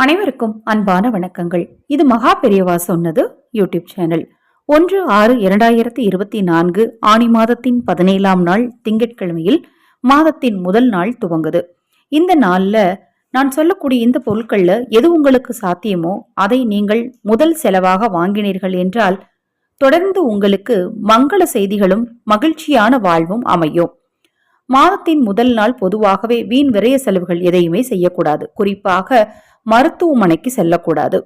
அனைவருக்கும் அன்பான வணக்கங்கள். இது மகா பெரியவா சொன்னது யூடியூப் சேனல். 1/6/2024 ஆணி மாதத்தின் 17ஆம் நாள் திங்கட்கிழமையில் மாதத்தின் முதல் நாள் துவங்குது. இந்த நாள்ல நான் சொல்லக்கூடிய இந்த பொருட்கள்ல எது உங்களுக்கு சாத்தியமோ அதை நீங்கள் முதல் செலவாக வாங்கினீர்கள் என்றால் தொடர்ந்து உங்களுக்கு மங்கள செய்திகளும் மகிழ்ச்சியான வாழ்வும் அமையும். மாதத்தின் முதல் நாள் பொதுவாகவே வீண் விரய செலவுகள் எதையுமே செய்யக்கூடாது. குறிப்பாக மருத்துவமனைக்கு செல்லக்கூடாது.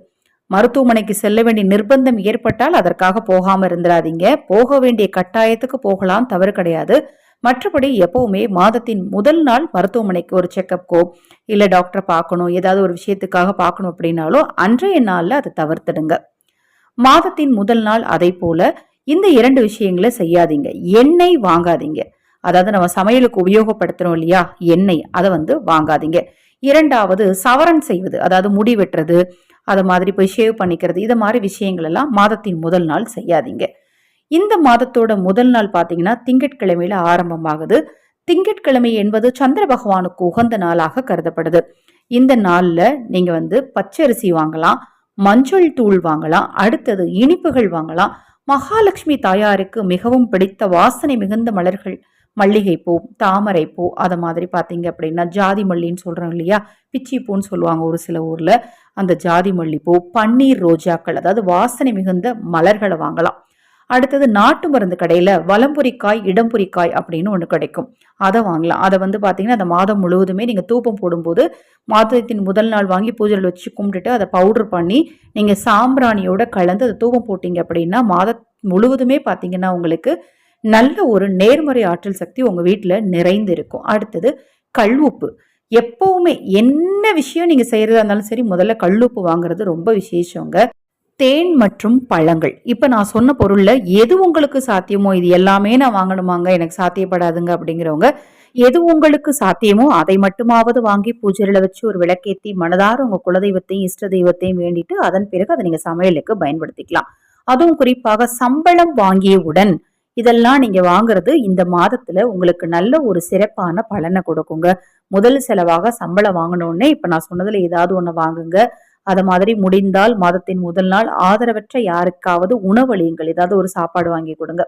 மருத்துவமனைக்கு செல்ல வேண்டிய நிர்பந்தம் ஏற்பட்டால் அதற்காக போகாம இருந்துடாதீங்க. போக வேண்டிய கட்டாயத்துக்கு போகலாம், தவறு கிடையாது. மற்றபடி எப்பவுமே மாதத்தின் முதல் நாள் மருத்துவமனைக்கு ஒரு செக்கப்கோ இல்ல டாக்டரை பார்க்கணும், ஏதாவது ஒரு விஷயத்துக்காக பார்க்கணும் அப்படின்னாலோ அன்றைய நாள்ல அதை தவிர்த்துடுங்க. மாதத்தின் முதல் நாள் அதை போல இந்த 2 விஷயங்களை செய்யாதீங்க. எண்ணெய் வாங்காதீங்க. அதாவது நம்ம சமையலுக்கு உபயோகப்படுத்துறோம் இல்லையா, எண்ணெய், அதை வாங்காதீங்க. இரண்டாவது, சவரன் செய்வது, அதாவது முடி வெட்டுறது, அதை மாதிரி போய் ஷேவ் பண்ணிக்கிறது, இதை மாதிரி விஷயங்கள் எல்லாம் மாதத்தின் முதல் நாள் செய்யாதீங்க. இந்த மாதத்தோட முதல் நாள் பாத்தீங்கன்னா திங்கட்கிழமையில ஆரம்பமாகுது. திங்கட்கிழமை என்பது சந்திர பகவானுக்கு உகந்த நாளாக கருதப்படுது. இந்த நாள்ல நீங்க பச்சரிசி வாங்கலாம், மஞ்சள் தூள் வாங்கலாம், அடுத்தது இனிப்புகள் வாங்கலாம். மகாலட்சுமி தாயாருக்கு மிகவும் பிடித்த வாசனை மிகுந்த மலர்கள், மல்லிகைப்பூ, தாமரைப்பூ, அதை மாதிரி பார்த்தீங்க அப்படின்னா ஜாதி மல்லின்னு சொல்றோம் இல்லையா, பிச்சி பூன்னு சொல்லுவாங்க ஒரு சில ஊர்ல, அந்த ஜாதி மல்லிப்பூ, பன்னீர் ரோஜாக்கள், அதாவது வாசனை மிகுந்த மலர்களை வாங்கலாம். அடுத்தது நாட்டு மருந்து கடையில வலம்புரிக்காய் இடம்புரிக்காய் அப்படின்னு ஒன்று கிடைக்கும், அதை வாங்கலாம். அதை பார்த்தீங்கன்னா அந்த மாதம் முழுவதுமே நீங்க தூபம் போடும்போது மாதத்தின் முதல் நாள் வாங்கி பூஜையில் வச்சு கும்பிட்டுட்டு அதை பவுடர் பண்ணி நீங்க சாம்பிராணியோட கலந்து அதை தூபம் போட்டீங்க அப்படின்னா மாதம் முழுவதுமே பார்த்தீங்கன்னா உங்களுக்கு நல்ல ஒரு நேர்மறை ஆற்றல் சக்தி உங்க வீட்டுல நிறைந்து இருக்கும். அடுத்தது கல்லுப்பு. எப்பவுமே என்ன விஷயம் நீங்க செய்யறதா இருந்தாலும் சரி, முதல்ல கல்லுப்பு வாங்குறது ரொம்ப விசேஷங்க. தேன் மற்றும் பழங்கள். இப்ப நான் சொன்ன பொருள்ல எது உங்களுக்கு சாத்தியமோ, இது எல்லாமே நான் வாங்கணுமாங்க, எனக்கு சாத்தியப்படாதுங்க அப்படிங்கிறவங்க, எது உங்களுக்கு சாத்தியமோ அதை மட்டுமாவது வாங்கி பூஜையில வச்சு ஒரு விளக்கேத்தி மனதார உங்க குலதெய்வத்தையும் இஷ்ட தெய்வத்தையும் வேண்டிட்டு அதன் பிறகு அதை நீங்க சமையலுக்கு பயன்படுத்திக்கலாம். அதுவும் குறிப்பாக சம்பளம் வாங்கியவுடன் இதெல்லாம் நீங்க வாங்குறது இந்த மாதத்துல உங்களுக்கு நல்ல ஒரு சிறப்பான பலனை கொடுக்குங்க. முதல் செலவாக சம்பளம் வாங்கணும்னே இப்ப நான் சொன்னதுல ஏதாவது ஒண்ணு வாங்குங்க. அத மாதிரி முடிந்தால் மாதத்தின் முதல் நாள் ஆதரவற்ற யாருக்காவது உணவளியுங்கள், ஏதாவது ஒரு சாப்பாடு வாங்கி கொடுங்க.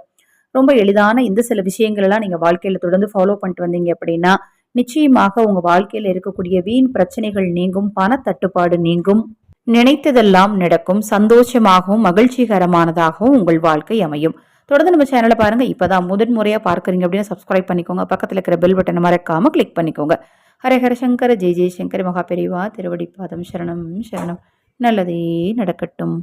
ரொம்ப எளிதான இந்த சில விஷயங்கள் எல்லாம் நீங்க வாழ்க்கையில தொடர்ந்து ஃபாலோ பண்ணிட்டு வந்தீங்க அப்படின்னா நிச்சயமாக உங்க வாழ்க்கையில இருக்கக்கூடிய வீண் பிரச்சனைகள் நீங்கும், பண தட்டுப்பாடு நீங்கும், நினைத்ததெல்லாம் நடக்கும், சந்தோஷமாகவும் மகிழ்ச்சிகரமானதாகவும் உங்கள் வாழ்க்கை அமையும். தொடர்ந்து நம்ம சேனலை பாருங்க. இப்பதான் முதன்முறையா பார்க்குறீங்க அப்படின்னா சப்ஸ்கிரைப் பண்ணிக்கோங்க. பக்கத்துல இருக்கிற பெல் பட்டனை மறக்காம கிளிக் பண்ணிக்கோங்க. ஹரஹர சங்கர ஜெய் ஜெய் சங்கர. மகா பெரிவா திருவடி பாதம் சரணம் சரணம். நல்லதே நடக்கட்டும்.